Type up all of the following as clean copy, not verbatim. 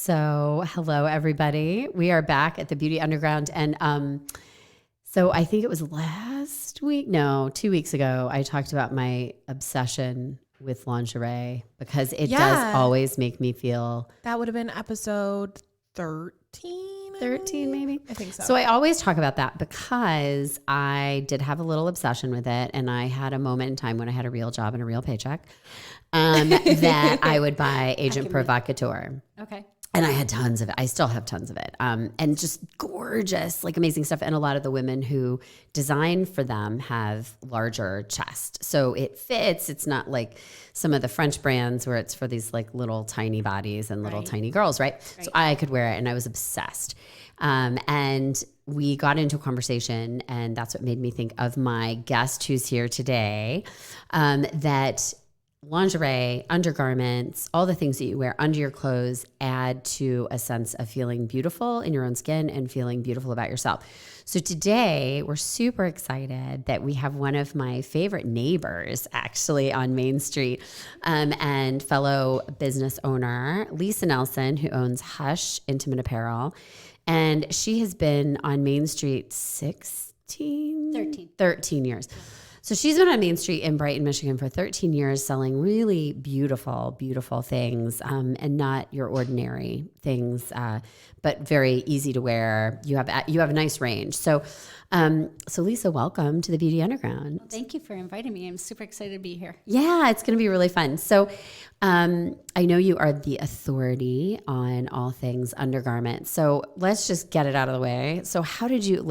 So, hello, everybody. We are back at the Beauty Underground. And so I think it was last week, no, 2 weeks ago, I talked about my obsession with lingerie because it does always make me feel. That would have been episode 13. 13 maybe? I think so. So I always talk about that because I did have a little obsession with it. And I had a moment in time when I had a real job and a real paycheck that I would buy Agent Provocateur. Okay. And I had tons of it. I still have tons of it. And just gorgeous, like amazing stuff. And a lot of the women who design for them have larger chest. So it fits. It's not like some of the French brands where it's for these like little tiny bodies and little tiny girls, right? So I could wear it and I was obsessed. And we got into a conversation and that's what made me think of my guest who's here today, that lingerie, undergarments, all the things that you wear under your clothes add to a sense of feeling beautiful in your own skin and feeling beautiful about yourself. So today we're super excited that we have one of my favorite neighbors actually on Main Street, and fellow business owner, Lisa Nelson, who owns Hush Intimate Apparel. And she has been on Main Street 13 years. So she's been on Main Street in Brighton, Michigan for 13 years selling really beautiful, beautiful things, and not your ordinary things, but very easy to wear. You have a nice range. So Lisa, welcome to the Beauty Underground. Well, thank you for inviting me. I'm super excited to be here. Yeah, it's going to be really fun. So I know you are the authority on all things undergarments. So let's just get it out of the way. So how did you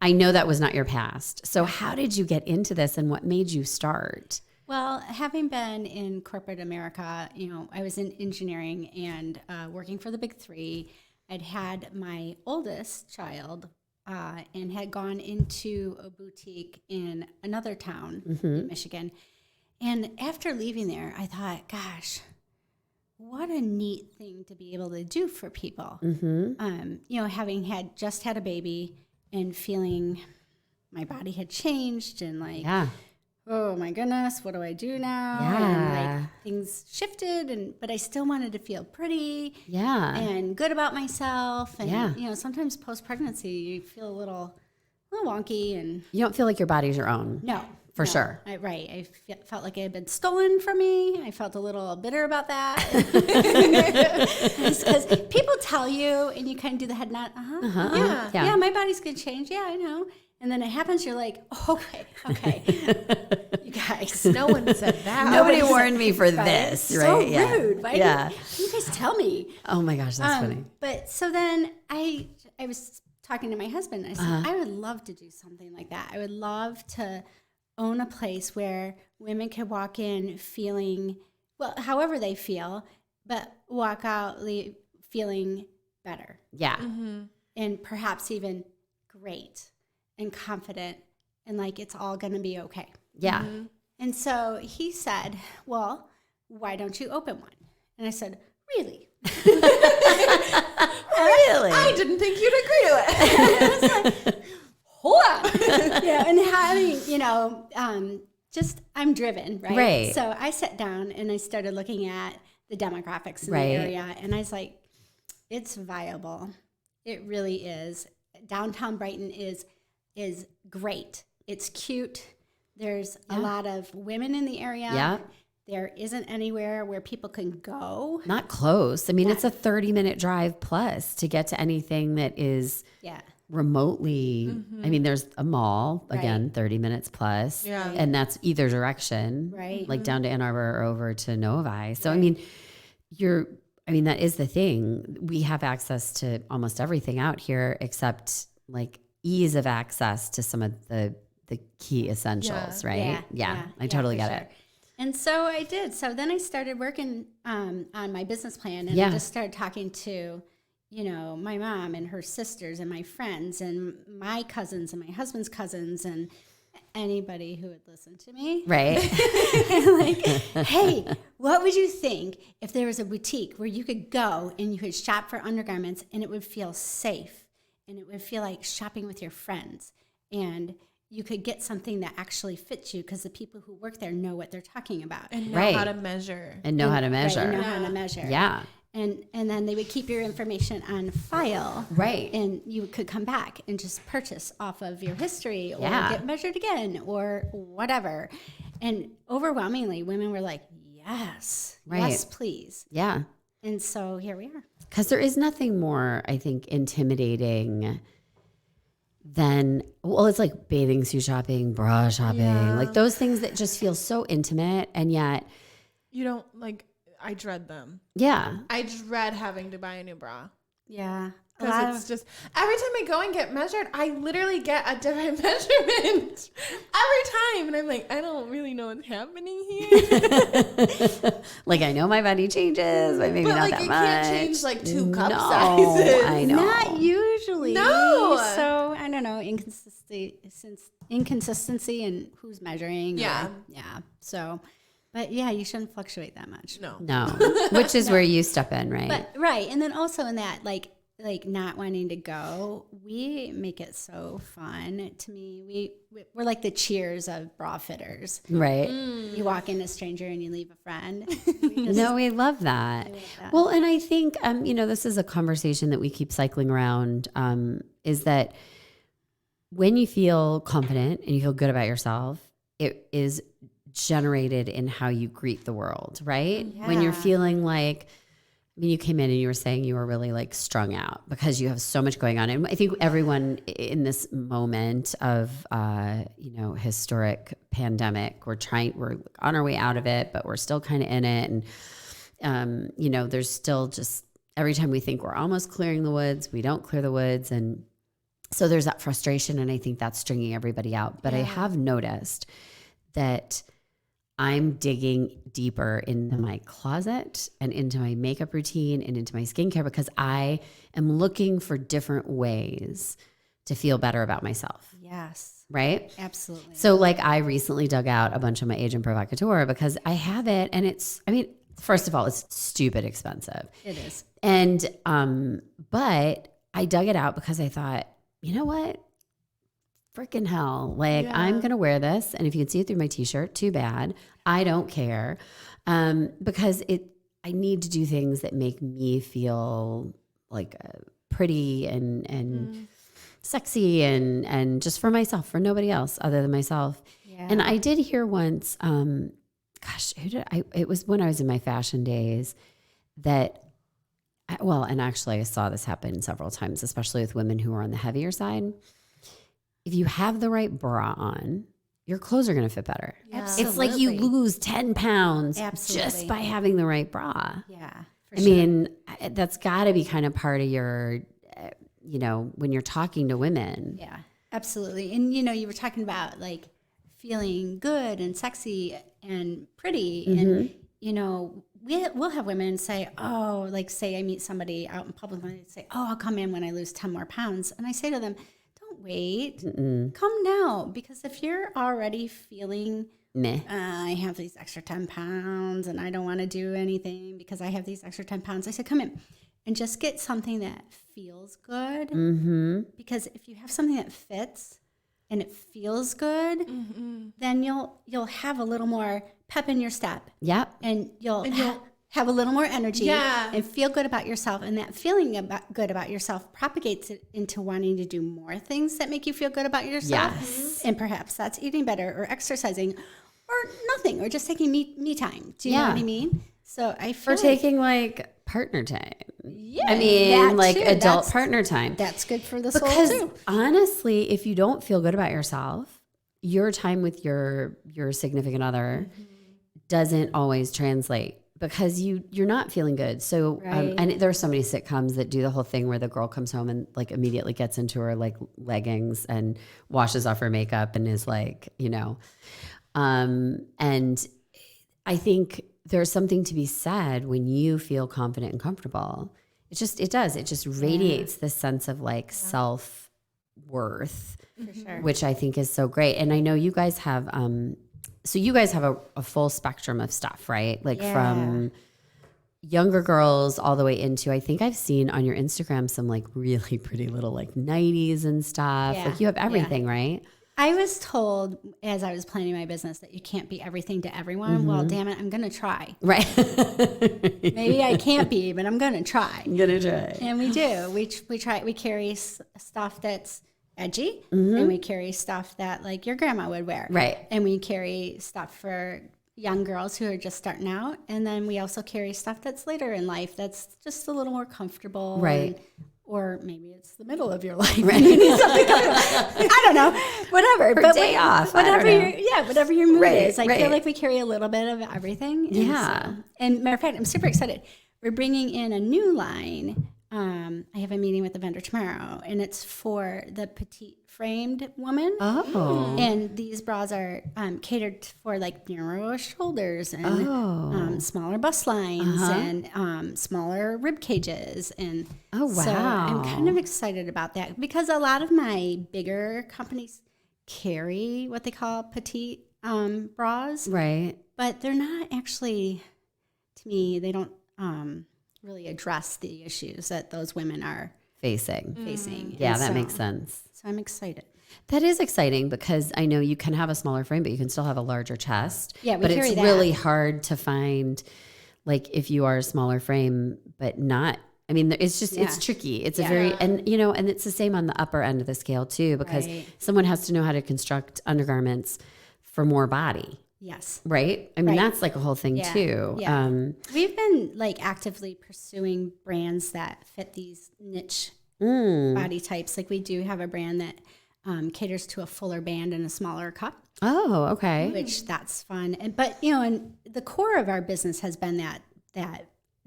I know that was not your past. So how did you get into this and what made you start? Well, having been in corporate America, I was in engineering and working for the big three. I'd had my oldest child and had gone into a boutique in another town in Michigan. And after leaving there, I thought, gosh, what a neat thing to be able to do for people. Having just had a baby and feeling my body had changed and oh my goodness, what do I do now? And things shifted, but I still wanted to feel pretty and good about myself. And sometimes post-pregnancy you feel a little wonky and you don't feel like your body's your own. No. For sure. I felt like it had been stolen from me. I felt a little bitter about that. Because people tell you, and you kind of do the head nod, yeah, my body's going to change. Yeah, I know. And then it happens, you're like, okay. You guys. No one said that. Nobody warned me for this, right? So rude. Why didn't you guys tell me? Oh my gosh, that's funny. But so then I was talking to my husband. I said, I would love to do something like that. I would love to own a place where women could walk in feeling, however they feel, but walk out feeling better. Yeah. And perhaps even great and confident and like it's all going to be okay. Yeah. And so he said, well, why don't you open one? And I said, really? Really? I didn't think you'd agree to it. I was like, hold on. And having, I'm driven, right? Right. So I sat down and I started looking at the demographics in the area, and I was like, it's viable. It really is. Downtown Brighton is great. It's cute. There's a lot of women in the area. Yeah. There isn't anywhere where people can go. Not close. I mean, it's a 30-minute drive plus to get to anything that is remotely. I mean, there's a mall, again, 30 minutes plus. Yeah. And that's either direction, like down to Ann Arbor or over to Novi. So, I mean, that is the thing. We have access to almost everything out here except like ease of access to some of the key essentials, right? Yeah, I totally get it. And so I did. So then I started working on my business plan, and I just started talking to, my mom and her sisters and my friends and my cousins and my husband's cousins and anybody who would listen to me. Right. Like, hey, what would you think if there was a boutique where you could go and you could shop for undergarments and it would feel safe and it would feel like shopping with your friends and you could get something that actually fits you because the people who work there know what they're talking about. And know how to measure. And know how to measure. Know how to measure. Yeah. And then they would keep your information on file. Right. And you could come back and just purchase off of your history or get measured again or whatever. And overwhelmingly, women were like, yes, yes, please. Yeah. And so here we are. Because there is nothing more, I think, intimidating than, well, it's like bathing suit shopping, bra shopping, like those things that just feel so intimate. And yet, you don't like, I dread them. Yeah. I dread having to buy a new bra. Yeah. Because it's just, every time I go and get measured, I literally get a different measurement every time. And I'm like, I don't really know what's happening here. Like, I know my body changes, but maybe but not like, that you much. can't change like 2 cup No, sizes. I know. Not usually. No. So I don't know, inconsistency in who's measuring. Yeah. Yeah. So, but yeah, you shouldn't fluctuate that much. No. Which is where you step in, right? But right. And then also in that, like not wanting to go, we make it so fun. To me, we're like the Cheers of bra fitters. Right. You walk in a stranger and you leave a friend. No, we love that. Well, and I think, this is a conversation that we keep cycling around, is that when you feel confident and you feel good about yourself, it is generated in how you greet the world, right? Yeah. When you're feeling like, you came in and you were saying you were really like strung out because you have so much going on. And I think everyone in this moment of, historic pandemic, we're on our way out of it, but we're still kind of in it. And, there's still just every time we think we're almost clearing the woods, we don't clear the woods. And so there's that frustration. And I think that's stringing everybody out. But I have noticed that I'm digging deeper into my closet and into my makeup routine and into my skincare because I am looking for different ways to feel better about myself. Yes. Right? Absolutely. So like I recently dug out a bunch of my Agent Provocateur because I have it and first of all, it's stupid expensive. It is. And, but I dug it out because I thought, you know what? Freaking hell. Like I'm going to wear this. And if you can see it through my t-shirt, too bad. I don't care. Because I need to do things that make me feel like pretty and sexy and just for myself, for nobody else other than myself. Yeah. And I did hear once, it was when I was in my fashion days that, and actually I saw this happen several times, especially with women who are on the heavier side. If you have the right bra on, your clothes are going to fit better. Yeah. It's like you lose 10 pounds just by having the right bra. Yeah. I mean, that's got to be kind of part of your, when you're talking to women. Yeah, absolutely. And, you were talking about like feeling good and sexy and pretty. Mm-hmm. And, we'll have women say, oh, like say I meet somebody out in public and they say, oh, I'll come in when I lose 10 more pounds. And I say to them, wait, come now. Because if you're already feeling, I have these extra 10 pounds and I don't want to do anything because I have these extra 10 pounds. I said, come in and just get something that feels good. Mm-hmm. Because if you have something that fits and it feels good, then you'll have a little more pep in your step. Yep. And you'll have a little more energy and feel good about yourself. And that feeling good about yourself propagates it into wanting to do more things that make you feel good about yourself. Yes. And perhaps that's eating better or exercising or nothing or just taking me time. Do you know what I mean? So I feel taking like partner time. Yeah. I mean, like too. Adult partner time. That's good for the soul too. Honestly, if you don't feel good about yourself, your time with your significant other doesn't always translate. Because you're not feeling good. So, and there are so many sitcoms that do the whole thing where the girl comes home and like immediately gets into her like leggings and washes off her makeup and is like, and I think there's something to be said when you feel confident and comfortable. It just radiates this sense of like self-worth, which I think is so great. And I know you guys have, so you guys have a full spectrum of stuff, right? Like from younger girls all the way into, I think I've seen on your Instagram some like really pretty little like 90s and stuff. Yeah. Like you have everything, right? I was told as I was planning my business that you can't be everything to everyone. Well, damn it, I'm going to try. Right. Maybe I can't be, but I'm going to try. I'm gonna try. And we do. We try. We carry stuff that's edgy, and we carry stuff that like your grandma would wear. Right. And we carry stuff for young girls who are just starting out, and then we also carry stuff that's later in life that's just a little more comfortable. Right. Or maybe it's the middle of your life. Right. You need something I don't know. Whatever. Or day off. Whatever whatever your mood is. I right. feel like we carry a little bit of everything. And Yeah. and matter of fact, I'm super excited. We're bringing in a new line. I have a meeting with the vendor tomorrow, and it's for the petite framed woman. Oh. And these bras are catered for like narrower shoulders and smaller bust lines and smaller rib cages. And Oh, so I'm wow. kind of excited about that because a lot of my bigger companies carry what they call petite bras, Right. but they're not actually, to me, they don't really address the issues that those women are Facing. facing. Yeah, And that so- makes sense. So I'm excited. That is exciting because I know you can have a smaller frame, but you can still have a larger chest. Yeah, we but carry it's that. really hard to find, like, if you are a smaller frame, but not. I mean, it's just it's tricky. It's a very and it's the same on the upper end of the scale too, because Right. someone has to know how to construct undergarments for more body, Yes. right? I mean, Right. that's like a whole thing Yeah. too. Yeah. We've been like actively pursuing brands that fit these niche body types. Like we do have a brand that caters to a fuller band and a smaller cup, Oh, okay. which that's fun. And and the core of our business has been that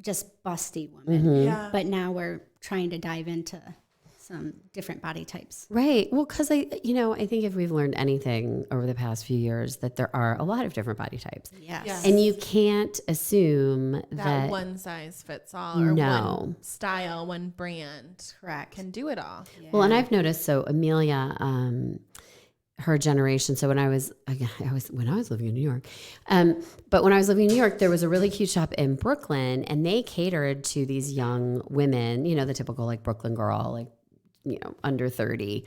just busty woman. Yeah. But now we're trying to dive into some different body types. Right. Well, because I think if we've learned anything over the past few years, that there are a lot of different body types. Yes. Yes. And you can't assume that that one size fits all or No. one style, one brand Correct. can do it all. Well, and I've noticed. So Amelia, her generation. So when I was living in New York, but when I was living in New York, there was a really cute shop in Brooklyn, and they catered to these young women. You know, the typical like Brooklyn girl, like under 30.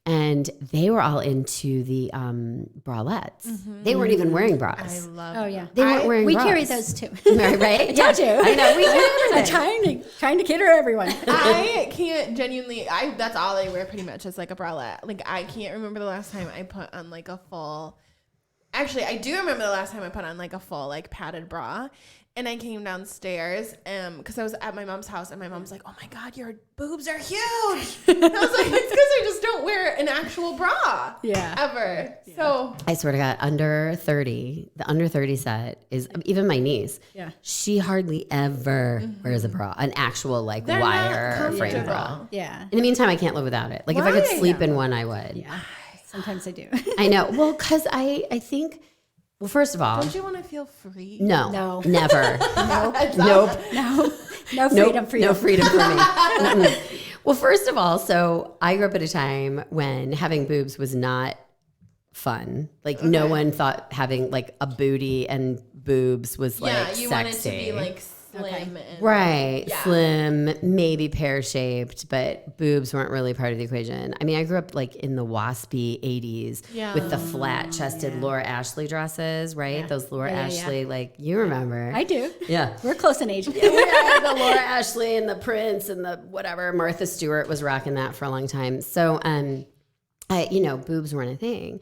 And they were all into the bralettes. They weren't even wearing I bras. love Oh yeah. They weren't wearing We bras. carry those too. Right? Yeah. Told you. I know. We carry I'm everything. trying to cater everyone. I can't genuinely. That's all I wear pretty much is like a bralette. Like I can't remember the last time I put on like a full. Actually, I do remember the last time I put on like a full like padded bra, and I came downstairs because I was at my mom's house, and my mom's like, "Oh my god, your boobs are huge." And I was like, "It's because I just don't wear an actual bra, ever." Yeah. So I swear to God, under 30, the under 30 set is even my niece. Yeah. She hardly ever wears a bra, an actual like they're wire not frame bra. comfortable. Yeah. In the meantime, I can't live without it. Like if I could Why? sleep in one, I would. Yeah. Sometimes I do. I know. Well, because I think, well, first of all, Don't you want to feel free? no, No. never. Nope. No freedom. No freedom for me. Mm-mm. Well, first of all, so I grew up at a time when having boobs was not fun. Like no one thought having like a booty and boobs was like Yeah, you sexy. want it to be like slim Okay. and Right, Yeah. slim, maybe pear-shaped, but boobs weren't really part of the equation. I mean, I grew up like in the waspy 80s Yeah. with the flat-chested Laura Ashley dresses, right? Those Laura Yeah. Ashley, like, you remember. I do. Yeah. We're close in age. We had the Laura Ashley and the Prince and the whatever. Martha Stewart was rocking that for a long time. So, boobs weren't a thing.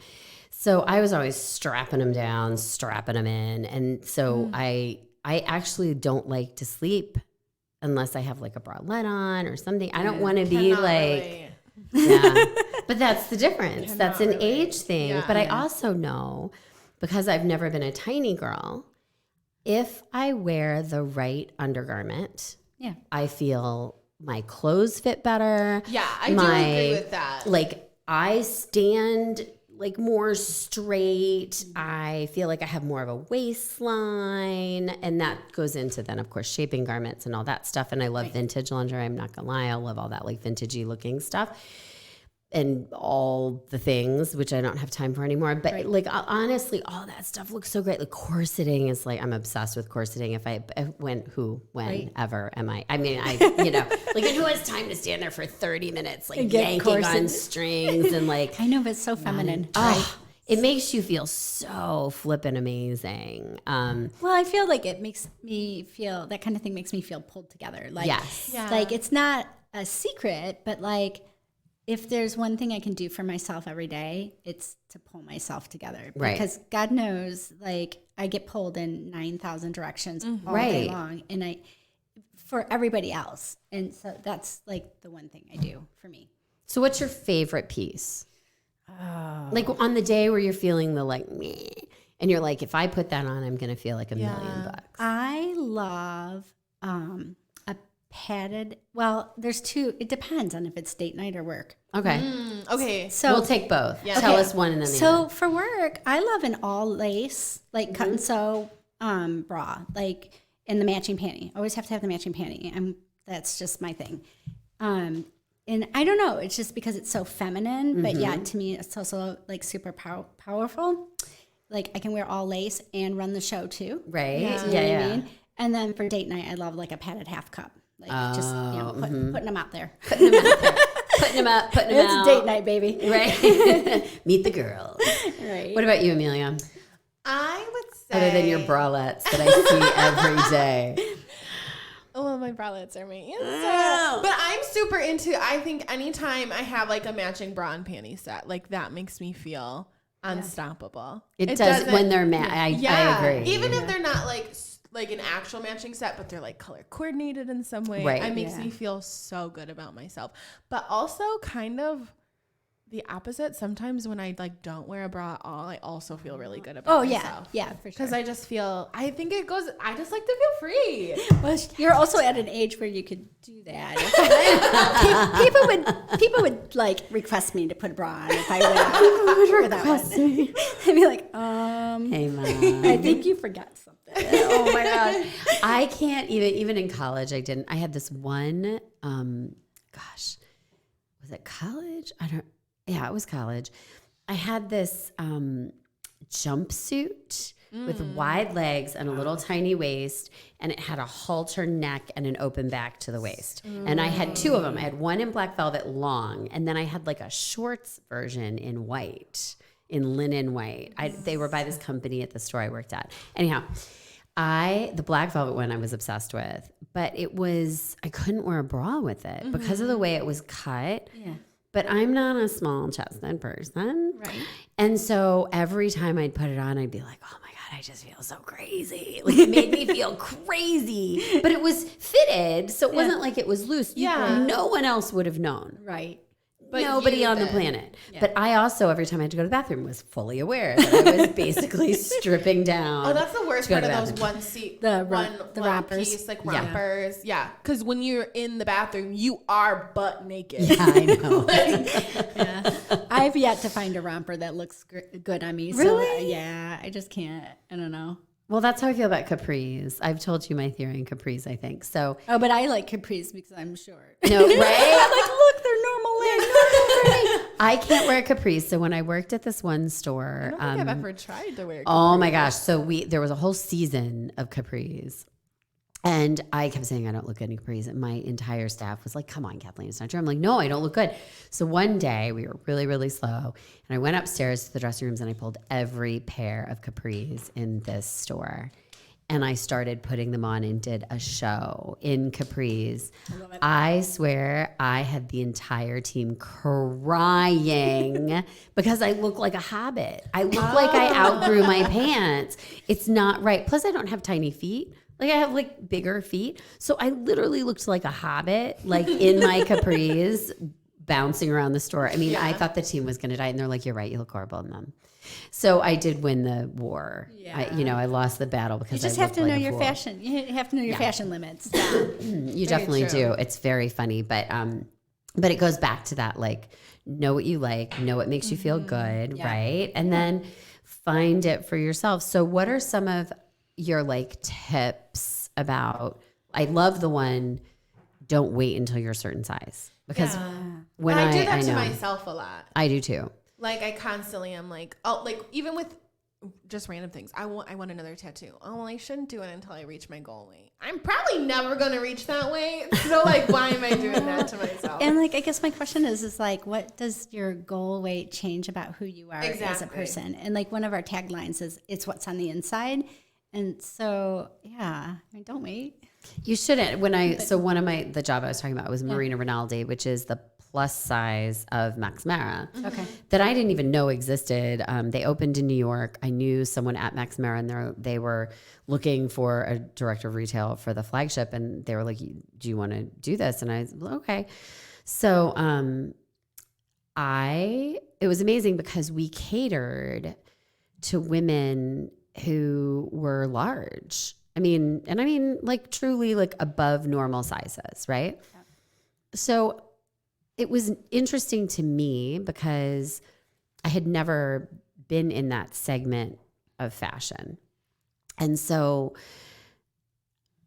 So I was always strapping them down, strapping them in. And so I actually don't like to sleep unless I have like a bralette on or something. I don't want to be Cannot like, really. yeah. But that's the difference. That's an Cannot really. age thing. Yeah. But I also know, because I've never been a tiny girl, if I wear the right undergarment, Yeah. I feel my clothes fit better. Yeah, I do agree with that. Like I stand like more straight. I feel like I have more of a waistline, and that goes into then of course shaping garments and all that stuff. And I love vintage lingerie. I'm not gonna lie, I love all that like vintagey looking stuff. and all the things, which I don't have time for anymore. But like honestly, all that stuff looks so great. Like corseting is like, I'm obsessed with corseting. Whenever am I? I mean, like, and who has time to stand there for 30 minutes, like yanking on strings and like. I know, but it's so feminine. It makes you feel so flippin' amazing. Well, I feel like it makes me feel, that kind of thing makes me feel pulled together. Like, yes. Yeah. Like it's not a secret, but like if there's one thing I can do for myself every day, it's to pull myself together. Right. Because God knows, like I get pulled in 9,000 directions all day long, and for everybody else. And so that's like the one thing I do for me. So what's your favorite piece? Like on the day where you're feeling the like, meh, and you're like, if I put that on, I'm going to feel like $1 million. I love a padded, well, there's two, it depends on if it's date night or work. Okay. Okay. So We'll take both. Yeah. Tell Okay. us one and then the So other. for work, I love an all lace, like cut and sew bra, like in the matching panty. Always have to have the matching panty. That's just my thing. And I don't know, it's just because it's so feminine, but yeah, to me, it's also like super powerful. Like I can wear all lace and run the show too. Right. You know what I mean? And then for date night, I love like a padded half cup. Like just, putting them out there. Putting them up, putting them out. It's date night, baby. Right. Meet the girls. Right. What about you, Amelia? I would say. Other than your bralettes that I see every day. Oh, my bralettes are my answer. But I'm super into, I think anytime I have like a matching bra and panty set, like that makes me feel unstoppable. It does when they're I agree. Even if they're not like an actual matching set, but they're like color coordinated in some way. Right. It makes me feel so good about myself. But also kind of the opposite. Sometimes when I like don't wear a bra at all, I also feel really good about myself. Yeah, for sure. Because I just feel, I think it goes, I just like to feel free. Well, you're also at an age where you could do that. people would like request me to put a bra on if I went out without one. I'd be like, Hey, Mom. I think you forgot something. Oh my God. I can't even in college, I had this one, was it college? Yeah, it was college. I had this jumpsuit with wide legs and a little tiny waist, and it had a halter neck and an open back to the waist. And I had two of them. I had one in black velvet long, and then I had like a shorts version in white, in linen white. They were by this company at the store I worked at. Anyhow, the black velvet one I was obsessed with, but I couldn't wear a bra with it because of the way it was cut. Yeah. But I'm not a small chested person. Right. And so every time I'd put it on, I'd be like, oh my God, I just feel so crazy. Like it made me feel crazy. But it was fitted, so it wasn't like it was loose. No one else would have known. Right. But Nobody you on the did. planet. Yeah. But I also, every time I had to go to the bathroom, was fully aware that I was basically stripping down. Oh, that's the worst to go part to of the those bathroom. one rompers. piece, like rompers. Yeah. Because when you're in the bathroom, you are butt naked. Yeah, I know. Yeah. I've yet to find a romper that looks good on me. Really? So, yeah, I just can't. I don't know. Well, that's how I feel about capris. I've told you my theory on capris, I think. So, Oh, but I like capris because I'm short. no, right? I'm like, look, they're normal length. I can't wear capris. So when I worked at this one store, I don't think I've ever tried to wear oh my gosh. So there was a whole season of capris. And I kept saying, I don't look good in capris. And my entire staff was like, come on, Kathleen, it's not true. I'm like, no, I don't look good. So one day we were really, really slow. And I went upstairs to the dressing rooms and I pulled every pair of capris in this store. And I started putting them on and did a show in capris. I swear I had the entire team crying because I look like a hobbit. I look like I outgrew my pants. It's not right. Plus, I don't have tiny feet. Like I have like bigger feet. So I literally looked like a hobbit, like in my capris, bouncing around the store. I mean, I thought the team was going to die. And they're like, you're right. You look horrible in them. So I did win the war. Yeah. I lost the battle because You just I have to looked know like a your fool. fashion. You have to know your fashion limits. You definitely do. It's very funny, but it goes back to that, like, know what you like, know what makes you feel good, right? And then find it for yourself. So what are some of your like tips about, I love the one, don't wait until you're a certain size. because Yeah. when I do that I to know, myself a lot. I do too. Like I constantly am like, oh, like even with just random things. I want another tattoo. Oh, well, I shouldn't do it until I reach my goal weight. I'm probably never gonna reach that weight. So like, why am I doing that to myself? And like, I guess my question is like, what does your goal weight change about who you are as a Exactly. person? And like one of our taglines is, it's what's on the inside. And so, yeah, I mean, don't wait. You shouldn't. So one of the job I was talking about was Marina Rinaldi, which is the plus size of Max Mara. Okay. That I didn't even know existed. They opened in New York. I knew someone at Max Mara, and they were looking for a director of retail for the flagship, and they were like, "Do you want to do this?" And I was okay. So it was amazing because we catered to women who were large. I mean like truly like above normal sizes, right? Yeah. So it was interesting to me because I had never been in that segment of fashion. And so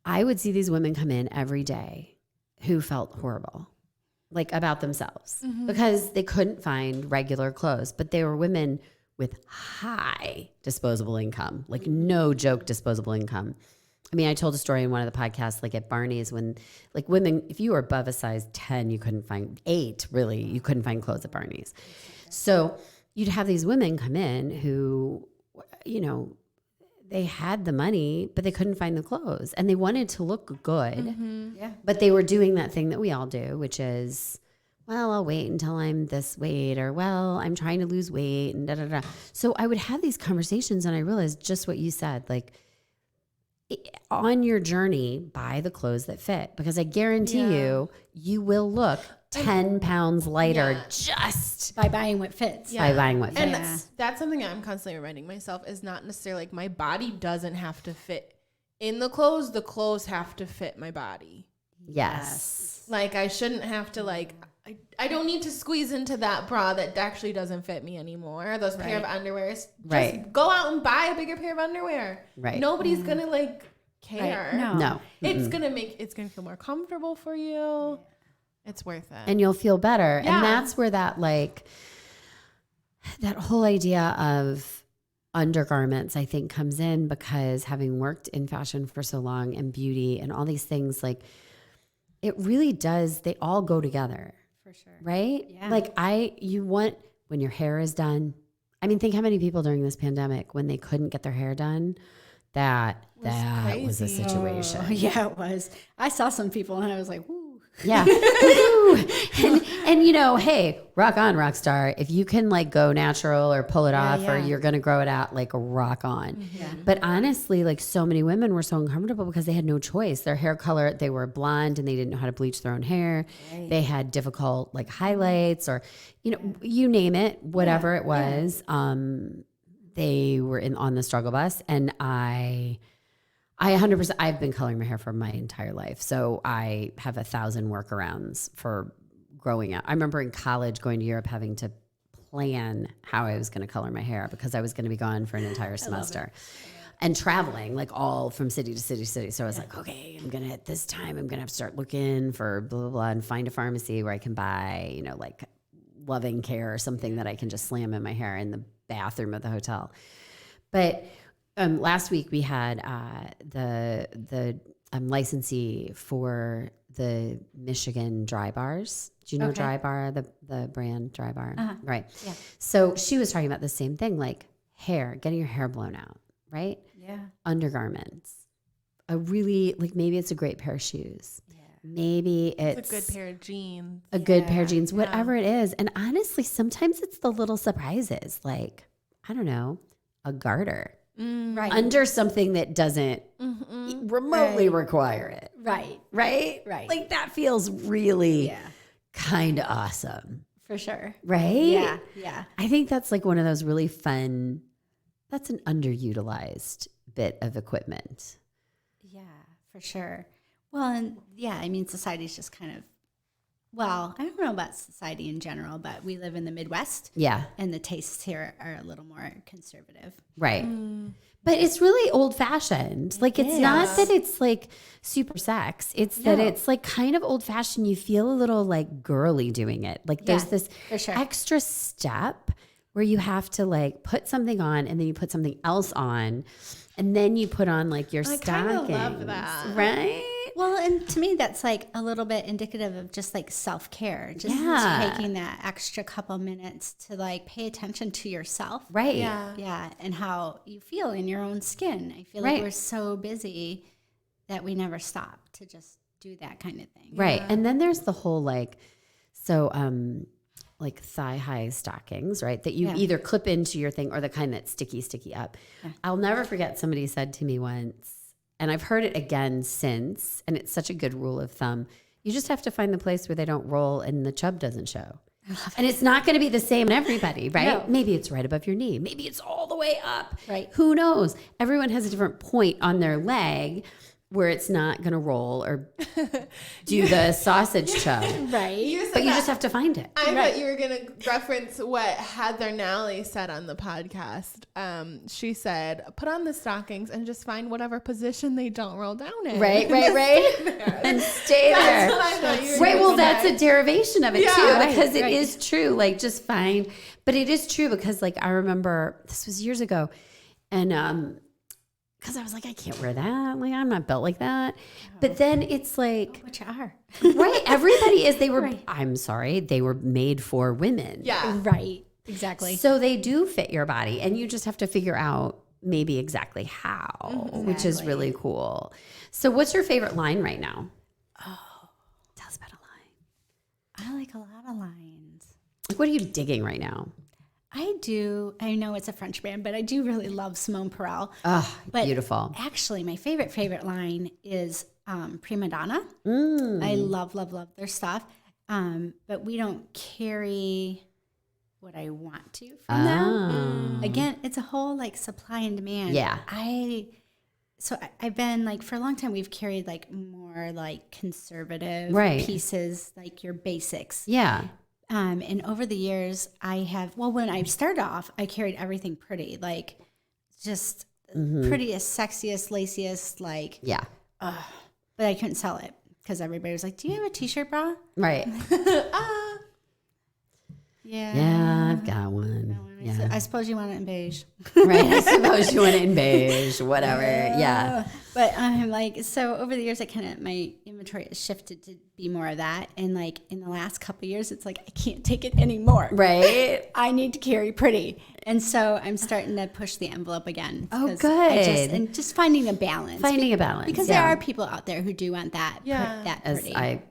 I would see these women come in every day who felt horrible, like about themselves, because they couldn't find regular clothes, but they were women with high disposable income, like no joke disposable income. I mean, I told a story in one of the podcasts, like at Barney's, when like women, if you were above a size 10, you couldn't find 8, really, you couldn't find clothes at Barney's. So you'd have these women come in who, you know, they had the money, but they couldn't find the clothes and they wanted to look good. Yeah. But they were doing that thing that we all do, which is, well, I'll wait until I'm this weight, or, well, I'm trying to lose weight, and da da da. So I would have these conversations and I realized just what you said, like, on your journey, buy the clothes that fit, because I guarantee you will look 10 pounds lighter just By buying what fits. by buying what fits. And that's something I'm constantly reminding myself is not necessarily like my body doesn't have to fit in the clothes have to fit my body. Yes. Like I shouldn't have to like, I don't need to squeeze into that bra that actually doesn't fit me anymore. Those pair of underwears. Just go out and buy a bigger pair of underwear. Right. Nobody's gonna like care. Right. No. It's gonna feel more comfortable for you. It's worth it. And you'll feel better. Yeah. And that's where that whole idea of undergarments, I think, comes in, because having worked in fashion for so long and beauty and all these things, like it really does, they all go together. For sure. Right? Yeah. Like you want, when your hair is done, I mean, think how many people during this pandemic, when they couldn't get their hair done, that was a crazy. situation. Oh, yeah, it was. I saw some people and I was like, woo. Yeah. and you know, hey, rock on, rock star. If you can like go natural or pull it off, or you're going to grow it out, like rock on. Yeah. But honestly, like so many women were so uncomfortable because they had no choice. Their hair color, they were blonde and they didn't know how to bleach their own hair. Right. They had difficult like highlights, or, you know, you name it, whatever it was. They were on the struggle bus, and I 100%, I've been coloring my hair for my entire life. So I have 1,000 workarounds for growing up. I remember in college going to Europe having to plan how I was going to color my hair, because I was going to be gone for an entire semester and traveling like all from city to city to city. So I was like, okay, at this time, I'm going to have to start looking for blah, blah, blah, and find a pharmacy where I can buy, you know, like Loving Care or something that I can just slam in my hair in the bathroom of the hotel. But last week we had the licensee for the Michigan Dry Bars. Do you know Dry Bar, the brand Dry Bar? Right. Yeah. So she was talking about the same thing, like hair, getting your hair blown out, right? Yeah. Undergarments. Maybe it's a great pair of shoes. Yeah. Maybe it's a good pair of jeans. A good pair of jeans, whatever it is. And honestly, sometimes it's the little surprises, like, I don't know, a garter. Right. Under something that doesn't remotely require it. Right. Right? Right. Like that feels really kind of awesome. For sure. Right? Yeah. Yeah. I think that's like one of those really fun, that's an underutilized bit of equipment. Yeah, for sure. Well, and I mean, society's just kind of well, I don't know about society in general, but we live in the Midwest. Yeah. And the tastes here are a little more conservative. Right. But it's really old fashioned. Like, it's not that it's like super sex. It's that it's like kind of old fashioned. You feel a little like girly doing it. Like, there's this extra step where you have to like put something on and then you put something else on and then you put on like your stockings. I love that. Right? Well, and to me, that's like a little bit indicative of just like self-care, just taking that extra couple minutes to like pay attention to yourself. Right. Yeah. And how you feel in your own skin. I feel like we're so busy that we never stop to just do that kind of thing. Right. And then there's the whole like thigh-high stockings, right? That you either clip into your thing or the kind that's sticky up. Yeah. I'll never forget somebody said to me once, and I've heard it again since, and it's such a good rule of thumb. You just have to find the place where they don't roll and the chub doesn't show. And it's not going to be the same on everybody, right? No. Maybe it's right above your knee. Maybe it's all the way up. Right. Who knows? Everyone has a different point on their leg where it's not going to roll or do the sausage chub. Right. But you just have to find it. I thought you were going to reference what Heather Nally said on the podcast. She said, put on the stockings and just find whatever position they don't roll down in. Right. And stay there. That's what I thought you were Right. gonna Well, say. that's a derivation of it too, because it right. is true. Like, just find, but it is true because like, I remember this was years ago and, because I was like, I can't wear that. Like, I'm not built like that. But then it's like, Which are. right. Everybody is, they were, I'm sorry, they were made for women. Yeah. Right. Exactly. So they do fit your body and you just have to figure out maybe exactly how, which is really cool. So what's your favorite line right now? Oh, tell us about a line. I like a lot of lines. Like, what are you digging right now? I know it's a French brand, but I do really love Simone Apparel. Oh, But beautiful. Actually, my favorite line is Prima Donna. I love their stuff. But we don't carry what I want to from them. Again, it's a whole like supply and demand. Yeah. I've been like, for a long time, we've carried like more like conservative pieces, like your basics. Yeah. And over the years, when I started off, I carried everything pretty, like just prettiest, sexiest, laciest, like, but I couldn't sell it because everybody was like, do you have a t-shirt bra? Right. Yeah, I've got one. Yeah. I suppose you want it in beige. Right. I suppose you want it in beige, whatever. Yeah. But I'm like, so over the years, my inventory has shifted to be more of that. And like in the last couple of years, it's like, I can't take it anymore. Right. I need to carry pretty. And so I'm starting to push the envelope again. Oh, good. And just finding a balance. Because there are people out there who do want that, that pretty. As I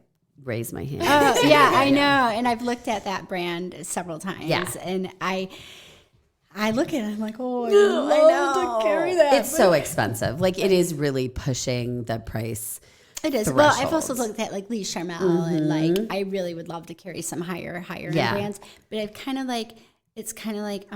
raise my hand. Oh, yeah, I know. And I've looked at that brand several times. Yeah. And I look at it, I'm like, oh, I love to carry that. It's so expensive. Like, it is really pushing the price. It is. Well, I've also looked at like Lee Charmel and like, I really would love to carry some higher end brands. But I've kind of like, it's kind of like,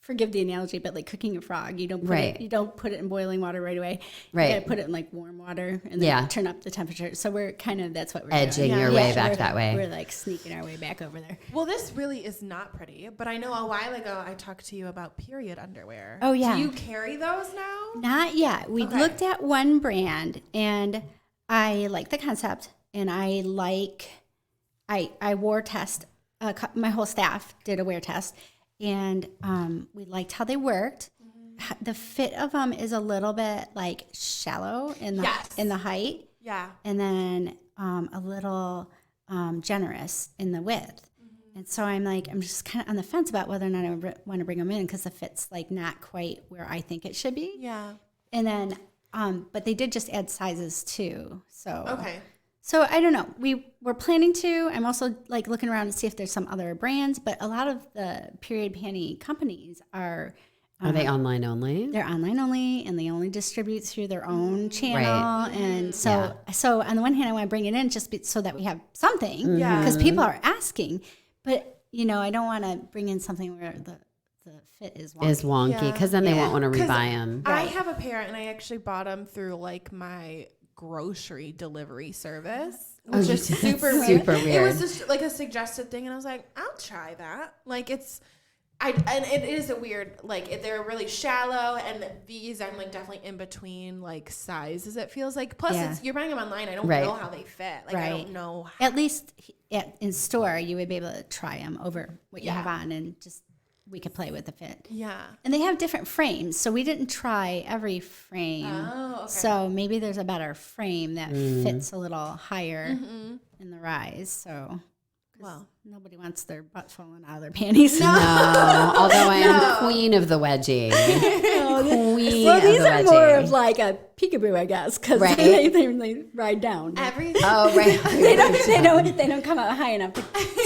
forgive the analogy, but like cooking a frog, you don't put it in boiling water right away. Right. You gotta put it in like warm water and then turn up the temperature. So we're kind of, that's what we're edging doing. your way back that way. We're like sneaking our way back over there. Well, this really is not pretty, but I know a while ago I talked to you about period underwear. Oh, yeah. Do you carry those now? Not yet. We looked at one brand and I like the concept and I wore test. My whole staff did a wear test. And we liked how they worked. The fit of them is a little bit like shallow in the height. Yeah. And then a little generous in the width. And so I'm just kind of on the fence about whether or not I want to bring them in because the fit's like not quite where I think it should be. Yeah. And then, but they did just add sizes too. So okay. So I don't know. We're planning to. I'm also like looking around to see if there's some other brands, but a lot of the period panty companies are they online only? They're online only, and they only distribute through their own channel. Right. And so on the one hand, I want to bring it in just so that we have something, because people are asking. But I don't want to bring in something where the fit is wonky. Because then they won't want to rebuy them. I have a pair, and I actually bought them through like my grocery delivery service. which is super weird. Super weird. It was just like a suggested thing, and I was like, I'll try that. Like and it is a weird, like they're really shallow, and these I'm like definitely in between like sizes. It feels like. Plus, you're buying them online. I don't know how they fit. Like I don't know. At least in store, you would be able to try them over what you have on, and just we could play with the fit. Yeah. And they have different frames, so we didn't try every frame. Oh, okay. So maybe there's a better frame that fits a little higher in the rise. So. Well, nobody wants their butt falling out of their panties. No, although I am queen of the wedgie. Queen well, of these the are wedgie. more of like a peekaboo, I guess, because they ride down. everything. Oh, right. They don't come out high enough to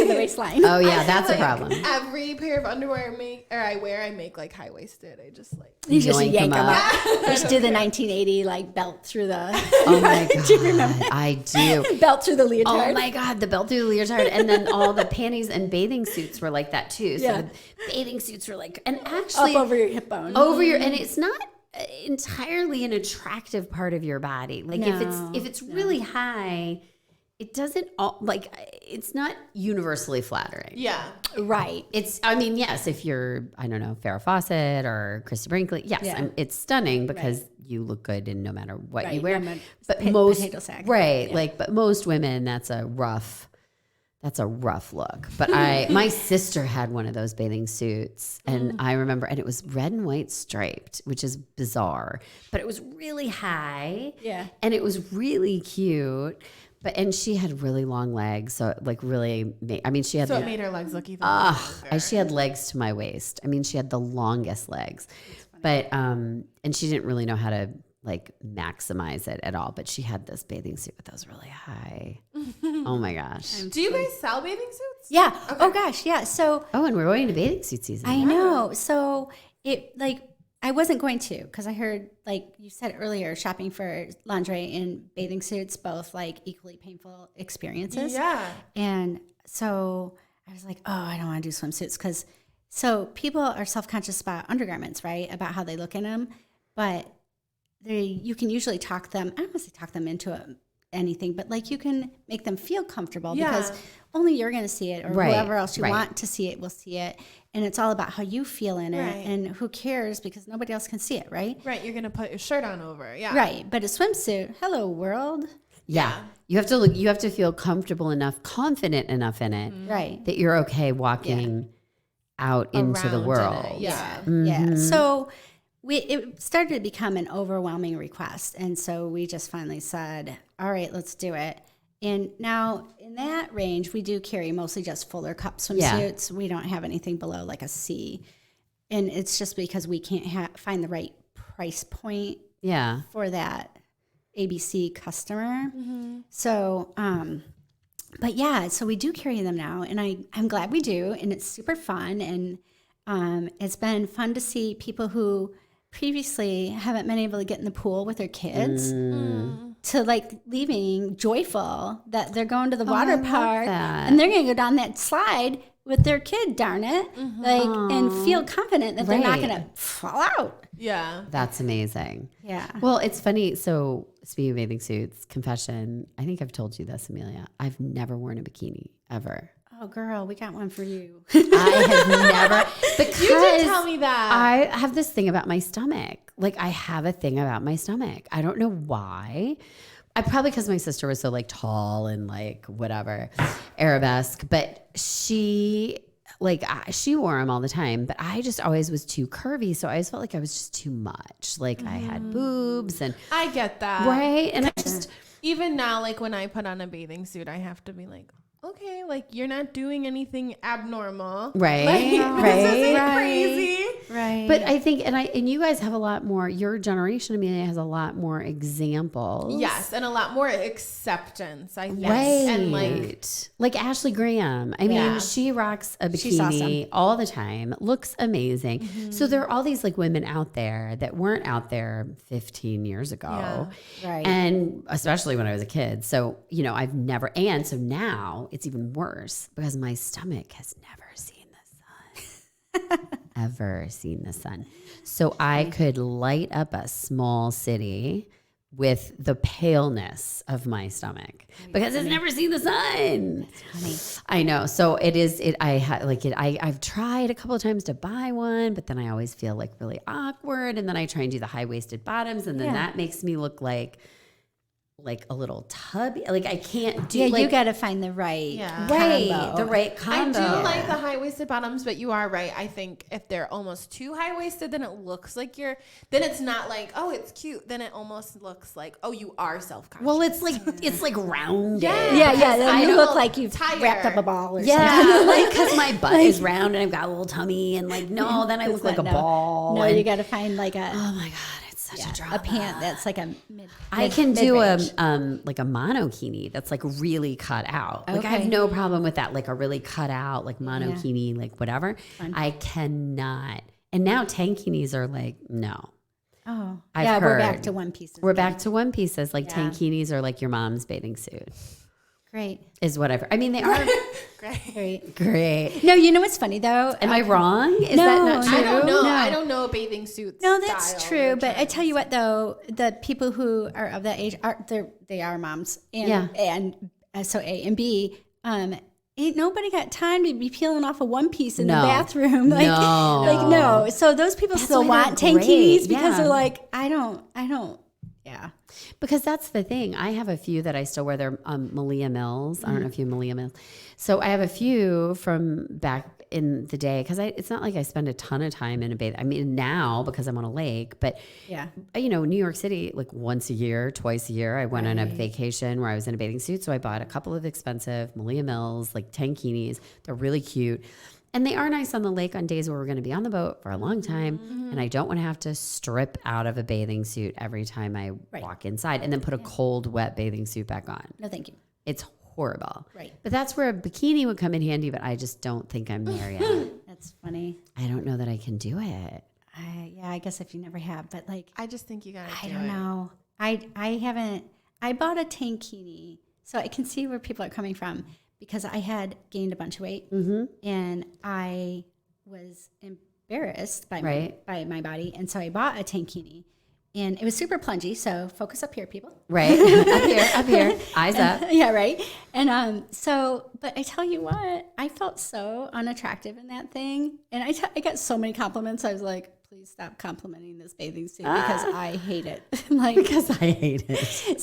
the waistline. Oh, yeah, that's a like problem. Every pair of underwear I make like high waisted. I just like. You just Yoink yank 'em them up. up. You just do the 1980 like belt through the. Oh, my God. Do you remember? I do. Belt through the leotard. Oh my God, the belt through the leotard, and then all the panties and bathing suits were like that too. So the bathing suits were like, and actually up over your hip bone. and it's not entirely an attractive part of your body. Like if it's really high, it doesn't it's not universally flattering. Yeah. Right. Yes, if you're, I don't know, Farrah Fawcett or Christy Brinkley, yes, it's stunning because you look good in no matter what you wear. But but most women, that's a rough look. But my sister had one of those bathing suits, and I remember, and it was red and white striped, which is bizarre, but it was really high. Yeah. And it was really cute. And she had really long legs, so it like really she had. So it made her legs look even longer. She had legs to my waist. I mean, she had the longest legs, but and she didn't really know how to like maximize it at all. But she had this bathing suit that was really high. Oh my gosh! Do you guys sell bathing suits? Yeah. Okay. Oh gosh. Yeah. So. Oh, and we're going to bathing suit season. I know. So it I wasn't going to, because I heard, like you said earlier, shopping for lingerie and bathing suits, both like equally painful experiences. Yeah. And so I was like, oh, I don't want to do swimsuits, so people are self-conscious about undergarments, right? About how they look in them. But you can usually talk them, I don't want to say talk them into anything, but like you can make them feel comfortable because only you're going to see it, or whoever else you want to see it will see it. And it's all about how you feel in it, and who cares, because nobody else can see it, right? Right, you're going to put your shirt on over, Right, but a swimsuit, hello world. Yeah. You have to feel comfortable enough, confident enough in it, right, that you're okay walking out into the world. Yeah. So it started to become an overwhelming request, and so we just finally said, all right, let's do it. And now in that range, we do carry mostly just fuller cup swimsuits. We don't have anything below like a C. And it's just because we can't find the right price point for that ABC customer. So, but yeah, so we do carry them now. And I'm glad we do. And it's super fun. And it's been fun to see people who previously haven't been able to get in the pool with their kids to like leaving joyful that they're going to the water park and they're going to go down that slide with their kid, darn it, and feel confident that they're not going to fall out. Yeah. That's amazing. Yeah. Well, it's funny. So speaking of bathing suits, confession, I think I've told you this, Amelia. I've never worn a bikini ever. Oh, girl, we got one for you. I have never, because you did tell me that. I have this thing about my stomach. Like I have a thing about my stomach. I don't know why. Probably because my sister was so like tall and like whatever, arabesque. But she wore them all the time. But I just always was too curvy, so I always felt like I was just too much. Like I had boobs and I get that, right. And I just even now, like when I put on a bathing suit, I have to be like, okay, like you're not doing anything abnormal, right? Like, this isn't crazy, right? But I think, and you guys have a lot more. Your generation, Amelia, has a lot more examples. Yes, and a lot more acceptance, I think. Right. And like Ashley Graham. I mean, she rocks a bikini all the time. Looks amazing. So there are all these like women out there that weren't out there 15 years ago. Yeah. Right. And especially when I was a kid. So, I've never, and so now it's even worse because my stomach has never seen the sun. Ever seen the sun. So I could light up a small city with the paleness of my stomach because it's never seen the sun. That's funny. I know. So it is. I've tried a couple of times to buy one, but then I always feel like really awkward, and then I try and do the high waisted bottoms, and then that makes me look like a little tubby. Like I can't do. Yeah, like, you got to find the right, right, the right combo. I do like the high-waisted bottoms, but you are right. I think if they're almost too high-waisted, then it looks like then it's not like, oh, it's cute. Then it almost looks like, oh, you are self-conscious. Well, it's like rounded. Yeah. Then you look like you've tired. wrapped up a ball or Yeah, something. like because my butt is round and I've got a little tummy and like no, then I look like a ball. No, and, you got to find like a. oh my god, it's such a drama. A pant that's like a mid. I can do mid-range. like a monokini that's like really cut out. Like I have Okay. no problem with that. Like a really cut out like monokini, like whatever. Fun. I cannot. And now tankinis are like no. Oh, I've yeah, we're heard. back to one pieces. We're again. back to one pieces. Like Yeah. tankinis are like your mom's bathing suit. Great. Is what I've heard. I mean, they are Great. great. No, you know what's funny though? Am I wrong? Is No, that not true? I don't know. No. I don't know bathing suits. No, that's true. But I tell you what, though, the people who are of that age they are moms, and so A and B. Ain't nobody got time to be peeling off a one piece in No. the bathroom. Like, No. like no. So those people That's still why want they're great. tankinis because Yeah. they're like, I don't. Yeah. Because that's the thing. I have a few that I still wear. They're Malia Mills. I don't know if you Malia Mills. So I have a few from back in the day because it's not like I spend a ton of time in a bath. I mean, now because I'm on a lake, but Yeah. New York City, like once a year, twice a year, I went on a vacation where I was in a bathing suit. So I bought a couple of expensive Malia Mills, like tankinis. They're really cute. And they are nice on the lake on days where we're going to be on the boat for a long time. And I don't want to have to strip out of a bathing suit every time I walk inside and then put a cold, wet bathing suit back on. No, thank you. It's horrible. Right. But that's where a bikini would come in handy, but I just don't think I'm there yet. That's funny. I don't know that I can do it. I guess if you never have, but like, I just think you gotta. I don't know. I haven't. I bought a tankini, so I can see where people are coming from because I had gained a bunch of weight and I was embarrassed by my body, and so I bought a tankini, and it was super plungy. So focus up here, people. Right. up here, eyes up. Yeah, right. And but I tell you what, I felt so unattractive in that thing, and I got so many compliments. I was like, please stop complimenting this bathing suit because I hate it. Like, Because I hate it.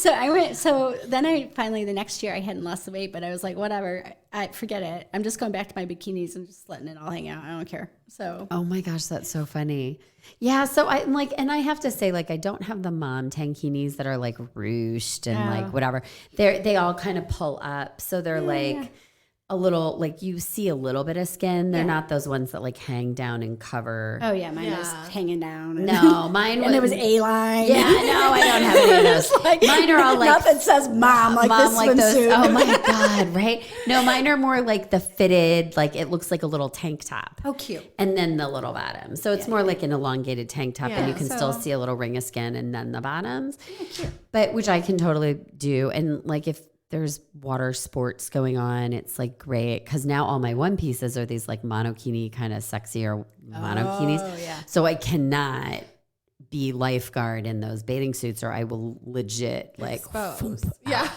So then I finally, the next year I hadn't lost the weight, but I was like, whatever, I forget it. I'm just going back to my bikinis and just letting it all hang out. I don't care. So Oh my gosh, that's so funny. Yeah, so I'm like, and I have to say, like, I don't have the mom tankinis that are like ruched and like whatever. They all kind of pull up, so they're like a little, like you see a little bit of skin. They're not those ones that like hang down and cover. oh yeah, mine was hanging down. And No, mine was. and there was A-line. Yeah, no, I don't have any of those. Like, Mine are all like nothing says mom like this like those. swimsuit. Oh my god, right? No, mine are more like the fitted, like it looks like a little tank top. Oh, cute. And then the little bottom. So it's more like an elongated tank top, and you can still So- see a little ring of skin and then the bottoms. But which I can totally do. And like if there's water sports going on, it's like great because now all my one pieces are these like monokini kind of sexier monokinis. Oh, yeah. So I cannot be lifeguard in those bathing suits or I will legit like Yeah.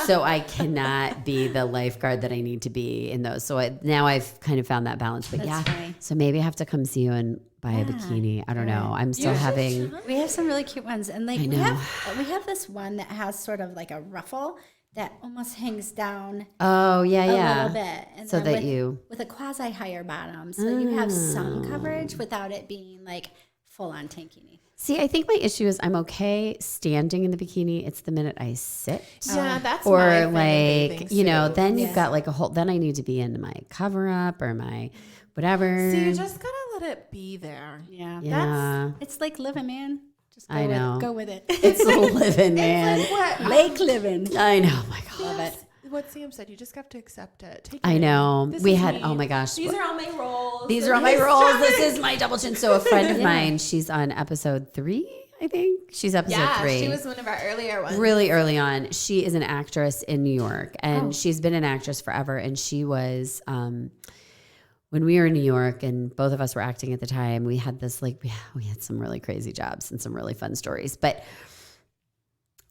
so I cannot be the lifeguard that I need to be in those. So now I've kind of found that balance. But That's funny. so maybe I have to come see you and buy a bikini. I don't know. I'm still having. We have some really cute ones, and like we know. have this one that has sort of like a ruffle that almost hangs down Oh yeah, a yeah. little bit, and So then that with a quasi higher bottom, so you have some coverage without it being like full on tankini. See, I think my issue is I'm okay standing in the bikini. It's the minute I sit. Yeah, that's Or my thing with like, bathing you know, suit. then you've got like a whole, then I need to be in my cover up or my whatever. So you just gotta let it be there. Yeah, yeah. it's like living, man. Just go I know. Go with it. It's a living, man. It's like what? Lake living. I know. Oh my God. Love it. What Sam said, you just have to accept it. Take it I in. know. This We is had, me. oh my gosh. These are all my roles. These and are all my this roles. job This is my double chin. So a friend of mine, she's on episode 3, I think. She's episode Yeah, 3. she was one of our earlier ones. Really early on. She is an actress in New York, and she's been an actress forever. And she was, when we were in New York and both of us were acting at the time, we had this like, we had some really crazy jobs and some really fun stories. But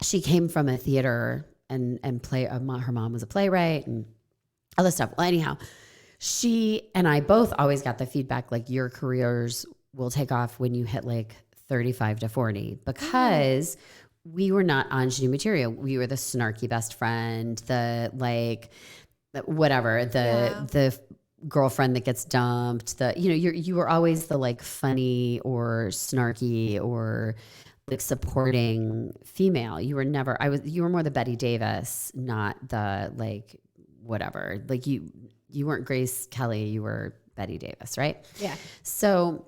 she came from a theater and play. Her mom was a playwright and all this stuff. Well, anyhow, she and I both always got the feedback like your careers will take off when you hit like 35 to 40 because we were not ingenue material. We were the snarky best friend, the like whatever, the girlfriend that gets dumped, you were always the like funny or snarky or like supporting female. You were never you were more the Betty Davis, not the like whatever. Like you weren't Grace Kelly, you were Betty Davis, right? Yeah. So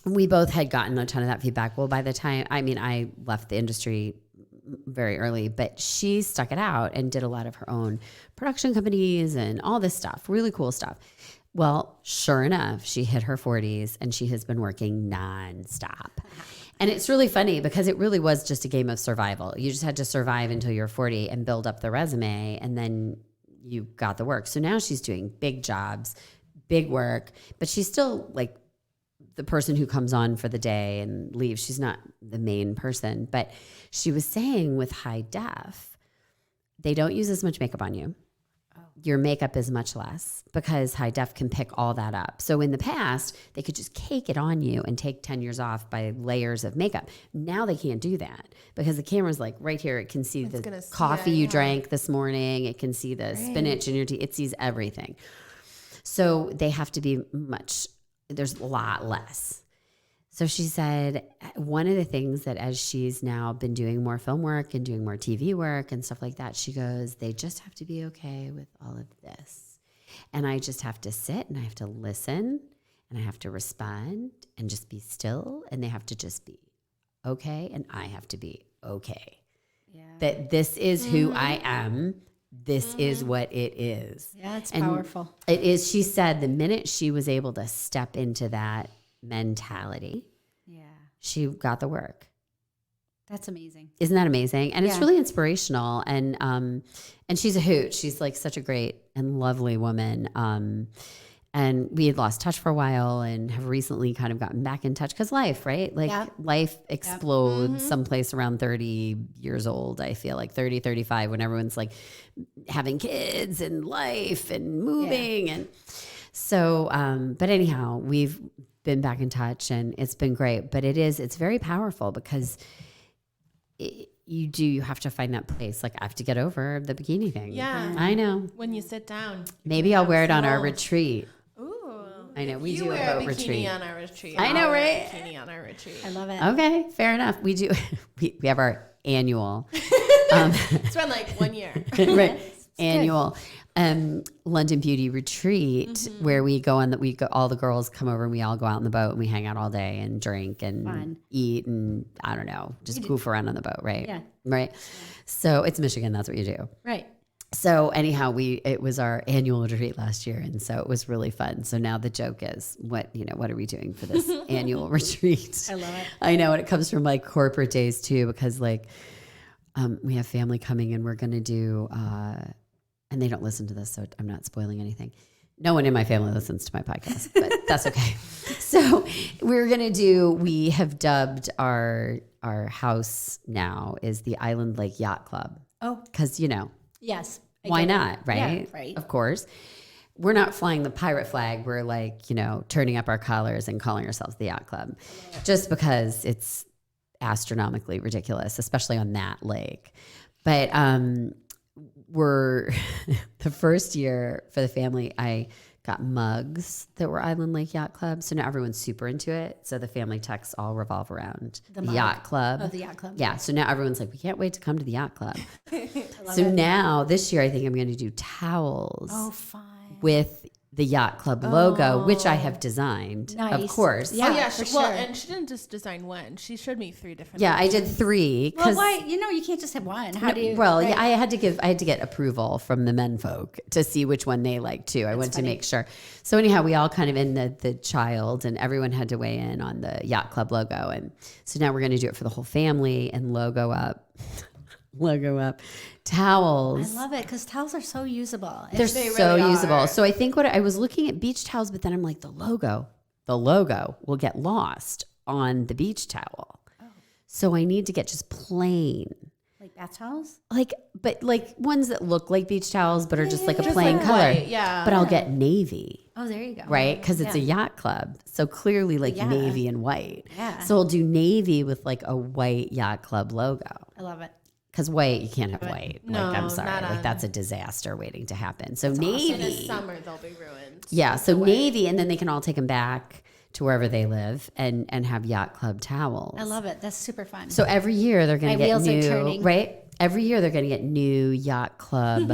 we both had gotten a ton of that feedback. Well, by the time, I left the industry very early, but she stuck it out and did a lot of her own production companies and all this stuff, really cool stuff. Well, sure enough, she hit her 40s and she has been working nonstop. And it's really funny because it really was just a game of survival. You just had to survive until you're 40 and build up the resume, and then you got the work. So now she's doing big jobs, big work, but she's still like the person who comes on for the day and leaves. She's not the main person. But she was saying with high def, they don't use as much makeup on you. Your makeup is much less because high def can pick all that up. So in the past, they could just cake it on you and take 10 years off by layers of makeup. Now they can't do that because the camera's like right here. It can see the coffee you drank this morning. It can see the spinach in your tea. It sees everything. So they have to be there's a lot less. So she said one of the things that as she's now been doing more film work and doing more TV work and stuff like that, she goes, they just have to be okay with all of this. And I just have to sit and I have to listen and I have to respond and just be still. And they have to just be okay. And I have to be okay. Yeah. That this is who I am. This is what it is. Yeah, it's powerful. It is. She said the minute she was able to step into that mentality, she got the work. That's amazing. Isn't that amazing? And it's really inspirational. And she's a hoot. She's like such a great and lovely woman. And we had lost touch for a while and have recently kind of gotten back in touch because life, right? Like life explodes someplace around 30 years old. I feel like 30, 35 when everyone's like having kids and life and moving. And so, but anyhow, we've been back in touch and it's been great, but it's very powerful because you have to find that place. Like I have to get over the bikini thing. Yeah. I know. When you sit down. Maybe I'll wear it on our retreat. Ooh. I know. We you do wear a boat bikini retreat. on our retreat. I know, right? Bikini on our retreat. I love it. Okay, fair enough. We do. We have our annual. It's been like 1 year. Right. Annual London Beauty retreat where we go all the girls come over and we all go out on the boat and we hang out all day and drink and eat and I don't know, just goof around on the boat, right? Yeah. Right. So it's Michigan, that's what you do. Right. So anyhow, it was our annual retreat last year, and so it was really fun. So now the joke is, what are we doing for this annual retreat? I love it. I know, and it comes from like corporate days too, because like we have family coming, and we're going to do, and they don't listen to this, so I'm not spoiling anything. No one in my family listens to my podcast, but that's okay. So we have dubbed our house now is the Island Lake Yacht Club. Oh, because yes. Why not? Right? Yeah, right. Of course. We're not flying the pirate flag. We're like, turning up our collars and calling ourselves the Yacht Club just because it's astronomically ridiculous, especially on that lake. But we're the first year for the family, I got mugs that were Island Lake Yacht Club. So now everyone's super into it. So the family texts all revolve around the Yacht Club. Oh, the Yacht Club. Yeah. So now everyone's like, we can't wait to come to the Yacht Club. So now this year, I think I'm going to do towels. Oh, fine. With the Yacht Club logo, which I have designed, Nice. of course. Yeah, for sure. Well, and she didn't just design one. She showed me 3 different. Yeah, I did 3. Well, why? You can't just have one. How do you? Well, yeah, I had to get approval from the men folk to see which one they liked too. I wanted to make sure. So anyhow, we all kind of in the child, and everyone had to weigh in on the Yacht Club logo, and so now we're going to do it for the whole family and logo up towels. I love it because towels are so usable. They're They so really usable. are. So I think I was looking at beach towels, but then I'm like, the logo will get lost on the beach towel. Oh. So I need to get just plain. Like Bath towels? But ones that look like beach towels, but are just like a Just plain like color. white, yeah. But I'll get navy, Oh, there you go. right? Because it's a yacht club. So clearly navy and white. Yeah. So I'll do navy with like a white yacht club logo. I love it. Because white, you can't have white. No, I'm sorry. not on. That's a disaster waiting to happen. So In the navy. summer, they'll be ruined. Yeah. So navy, and then they can all take them back to wherever they live and have yacht club towels. I love it. That's super fun. So every year they're going to My get wheels are new, turning. right? Every year they're going to get new yacht club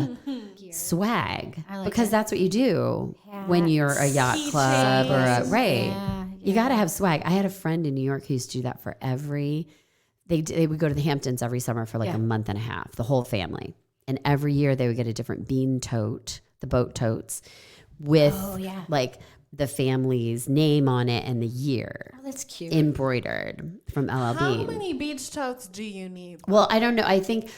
swag I like because it. that's what you do when you're a yacht club or a right. Yeah, You got to have swag. I had a friend in New York who used to do that for every. They would go to the Hamptons every summer for like a month and a half, the whole family, and every year they would get a different bean tote, the boat totes, with like the family's name on it and the year. Oh, that's cute. Embroidered from LL How Bean. many beach totes do you need? Well, I don't know. I think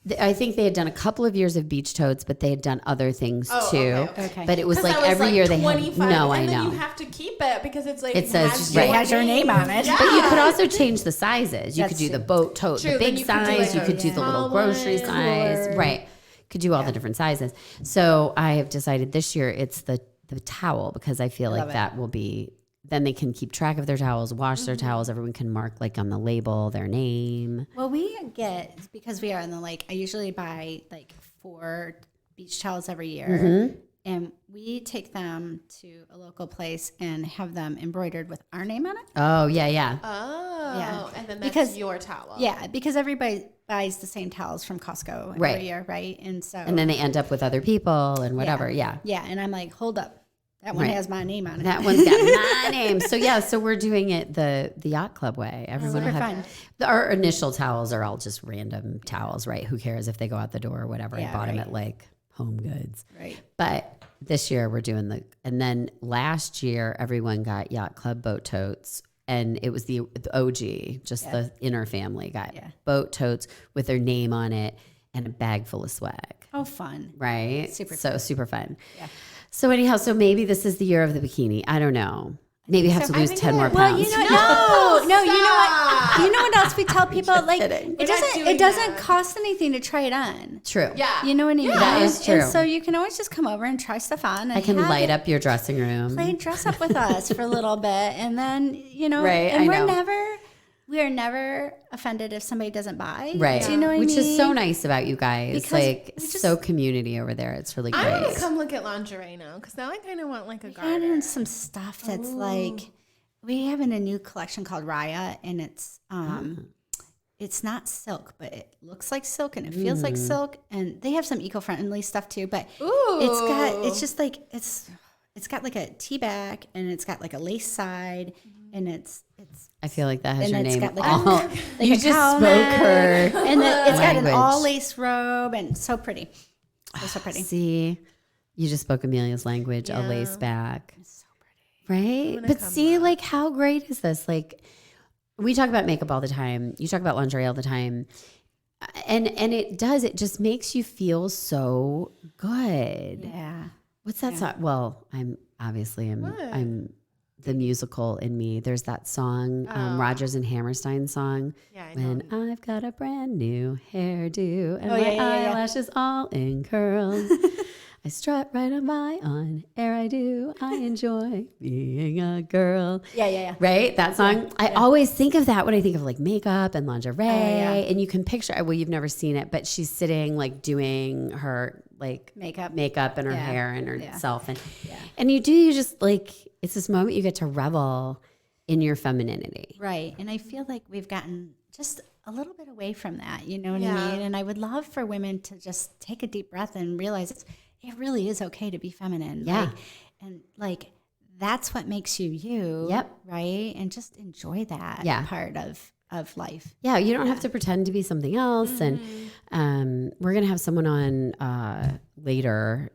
they had done a couple of years of beach totes, but they had done other things too. Okay. But it was 'Cause like that was every year they had. 25, No, I and then know. you have to keep it because it's like It says has right. It has your name on it. Yeah. But you could also change the sizes. You That's could do the true. boat tote, True, the then big you could do, size. like, You a could do the little small grocery one. size. Cooler. Right. Could do all the different sizes. So I have decided this year it's the towel because I feel like love it. that will be. Then they can keep track of their towels, wash their towels. Everyone can mark like on the label their name. Well, we get, because we are in the lake, I usually buy like 4 beach towels every year. Mm-hmm. And we take them to a local place and have them embroidered with our name on it. Oh yeah, yeah. Oh, Yeah. and then that's Because- your towel. Yeah, because everybody buys the same towels from Costco every Right. year, right? And so, And then they end up with other people and whatever. Yeah. yeah, and I'm like, hold up. That one Right. has my name on it. That one's got my name. So yeah, so we're doing it the yacht club way. Everyone will Super have fun. our initial towels are all just random towels, right? Who cares if they go out the door or whatever? Yeah, I bought them right. at like Home Goods. Right. But this year we're doing and then last year everyone got yacht club boat totes. And it was the OG, just the inner family got boat totes with their name on it and a bag full of swag. Oh, fun. Right? Super super fun. Yeah. So anyhow, so maybe this is the year of the bikini. I don't know. Maybe I have to lose 10 more Well, pounds. you know, no, you know what? You know what else we tell people? Like, kidding. it We're not doesn't doing doesn't that. cost anything to try it on. True. Yeah. You know what I mean? That is true. And so you can always just come over and try stuff on. And I can have light it, up your dressing room. play dress up with us for a little bit, and then Right, and I know. we are never offended if somebody doesn't buy. Right. Do you know what Which I mean? is so nice about you guys. Because Like, we just- so community over there. It's really I want great. to come look at lingerie now because now I kind of want like a Add garter. in some stuff that's like we have in a new collection called Raya, and it's not silk, but it looks like silk and it feels like silk, and they have some eco-friendly stuff too. But it's got like a tea back, and it's got like a lace side, and it's I feel like that has and your it's name got like all. like You a just cowl spoke neck, her and it's got an language. all lace robe, and so pretty, so pretty. See, you just spoke Amelia's language, a lace back. It's so pretty. Right? But see, like, how great is this? Like, we talk about makeup all the time. You talk about lingerie all the time. And it just makes you feel so good. Yeah. What's that song? Well, I'm the musical in me. There's that song, Rodgers and Hammerstein song. Yeah, I know. When I've got a brand new hairdo and Oh, my yeah. eyelashes all in curls. I strut right on air I do. I enjoy being a girl. Yeah. Right? That song. I always think of that when I think of like makeup and lingerie. And you can picture, well, you've never seen it, but she's sitting like doing her like makeup and her hair and herself. And you just like, it's this moment you get to revel in your femininity. Right. And I feel like we've gotten just a little bit away from that. You know what I mean? And I would love for women to just take a deep breath and realize it really is okay to be feminine. Yeah. Like that's what makes you you. Yep. Right. And just enjoy that part of life. Yeah, you don't have to pretend to be something else. And we're going to have someone on later.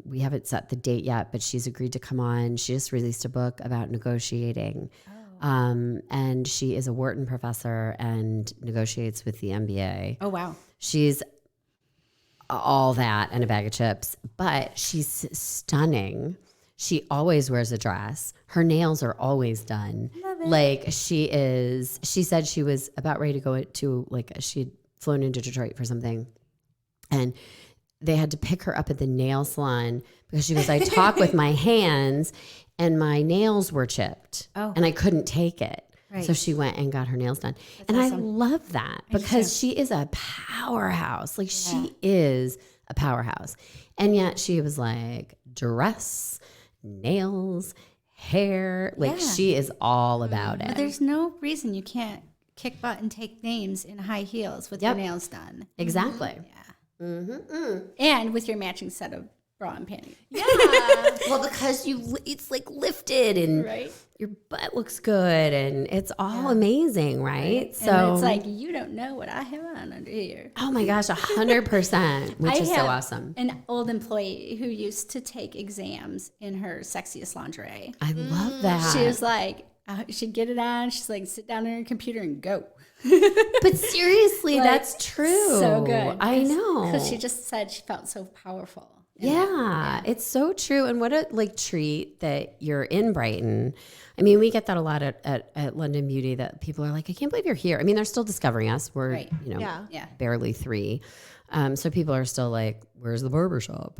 We haven't set the date yet, but she's agreed to come on. She just released a book about negotiating. And she is a Wharton professor and negotiates with the MBA. Oh, wow. She's all that and a bag of chips, but she's stunning. She always wears a dress. Her nails are always done. Love it. Like she said she was about ready to go to like flown into Detroit for something. And they had to pick her up at the nail salon because she goes, I talk with my hands and my nails were chipped and I couldn't take it. Right. So she went and got her nails done. That's and awesome. I love that because she is a powerhouse. Like she is a powerhouse. And yet she was like dress, nails, hair. Like she is all about it. But there's no reason you can't kick butt and take names in high heels with your nails done. Exactly. Yeah. And with your matching set of bra and panties. Yeah. Well, because it's like lifted and your butt looks good and it's all amazing, right? So And it's like, you don't know what I have on under here. oh my gosh, 100%, which is so awesome. An old employee who used to take exams in her sexiest lingerie. I love that. She was like, she'd get it on. She's like, sit down on her computer and go. But seriously, Like, that's true. So good. I know. Because she just said she felt so powerful. Yeah, it's so true. And what a treat that you're in Brighton. I mean, we get that a lot at London Beauty that people are like, I can't believe you're here. I mean, they're still discovering us. We're, barely 3. So people are still like, where's the barbershop?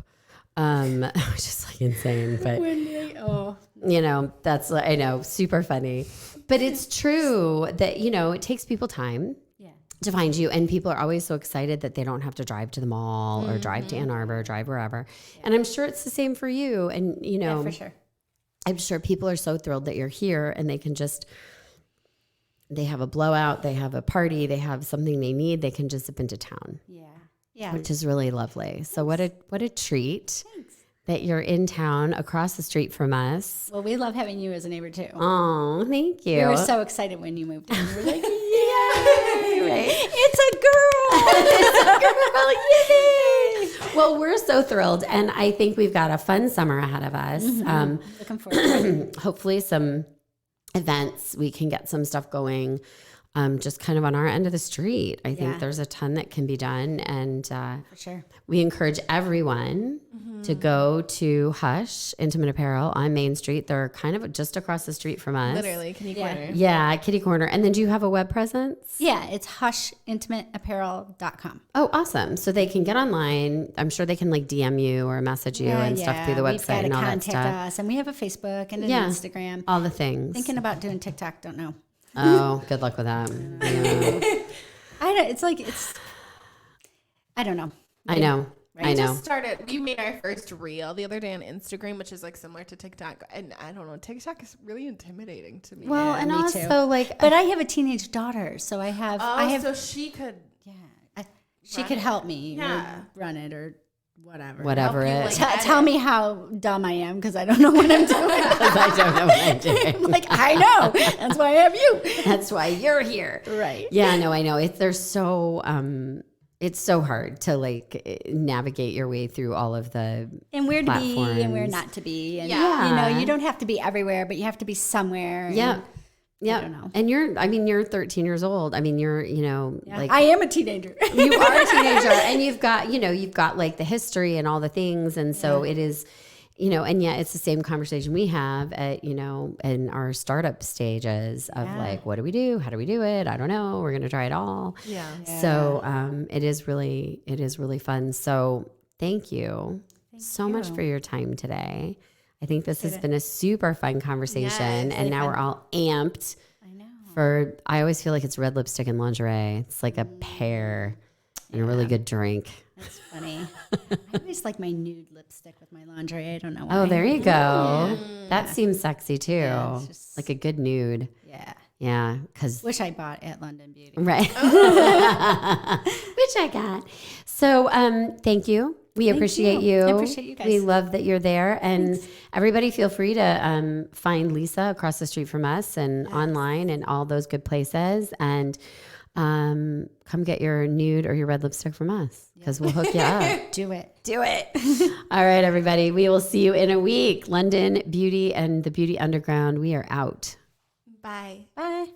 Which is like insane. But, you know, that's, I know, super funny. But it's true that, you know, it takes people time to find you. And people are always so excited that they don't have to drive to the mall or drive to Ann Arbor, drive wherever. Yeah. And I'm sure it's the same for you. And, you know, for sure. I'm sure people are so thrilled that you're here and they can they have a blowout, they have a party, they have something they need, they can just zip into town. Yeah. Which is really lovely. So what a treat. Thanks. That you're in town across the street from us. Well, we love having you as a neighbor too. Oh, thank you. We were so excited when you moved in. We were like, Yay! Right? It's a girl. Yay! Well, we're so thrilled, and I think we've got a fun summer ahead of us. Looking forward to it. Hopefully some events, we can get some stuff going just kind of on our end of the street. I think there's a ton that can be done, and For sure. we encourage everyone to go to Hush Intimate Apparel on Main Street. They're kind of just across the street from us. Literally, kitty corner. Yeah, kitty corner. And then do you have a web presence? Yeah, it's hushintimateapparel.com. Oh, awesome. So they can get online. I'm sure they can like DM you or message you and stuff through the website and all that stuff. Us. And we have a Facebook and an Instagram. All the things. Thinking about doing TikTok, don't know. Oh, good luck with that. Yeah. I don't know. I know. I know. We made our first reel the other day on Instagram, which is like similar to TikTok. And I don't know, TikTok is really intimidating to me. Well, and me also too. like, But I have a teenage daughter, so I have. So she could. Yeah, she could help me run it or whatever. Whatever Help you, it. like, Tell me how dumb I am because I don't know what I'm doing. I don't know what I'm doing. Like, I know. That's why I have you. That's why you're here. Right. Yeah, no, I know. It's so hard to like navigate your way through all of the And where to platforms. be and where not to be. And, Yeah. you know, you don't have to be everywhere, but you have to be somewhere. And Yeah. Yeah. I don't know. And you're 13 years old. I mean, you're, you know, like I am a teenager. you are a teenager and you've got like the history and all the things. And so it is, you know, and yet it's the same conversation we have at, you know, in our startup stages of like, what do we do? How do we do it? I don't know. We're going to try it all. Yeah. So it is really fun. So thank you so much for your time today. I think this has been a super fun conversation. And now we're all amped. I know. I always feel like it's red lipstick and lingerie. It's like a pair and a really good drink. That's funny. I always like my nude lipstick with my lingerie. I don't know why. Oh, there you go. That seems sexy too. Yeah, it's just- like a good nude. Yeah. Yeah, because Which I bought at London Beauty. right, which I got. So, thank you. We appreciate you. I appreciate you guys. We love that you're there, and everybody feel free to find Lisa across the street from us and online and all those good places, and come get your nude or your red lipstick from us because we'll hook you up. Do it. Do it. All right, everybody. We will see you in a week. London Beauty and the Beauty Underground. We are out. Bye. Bye.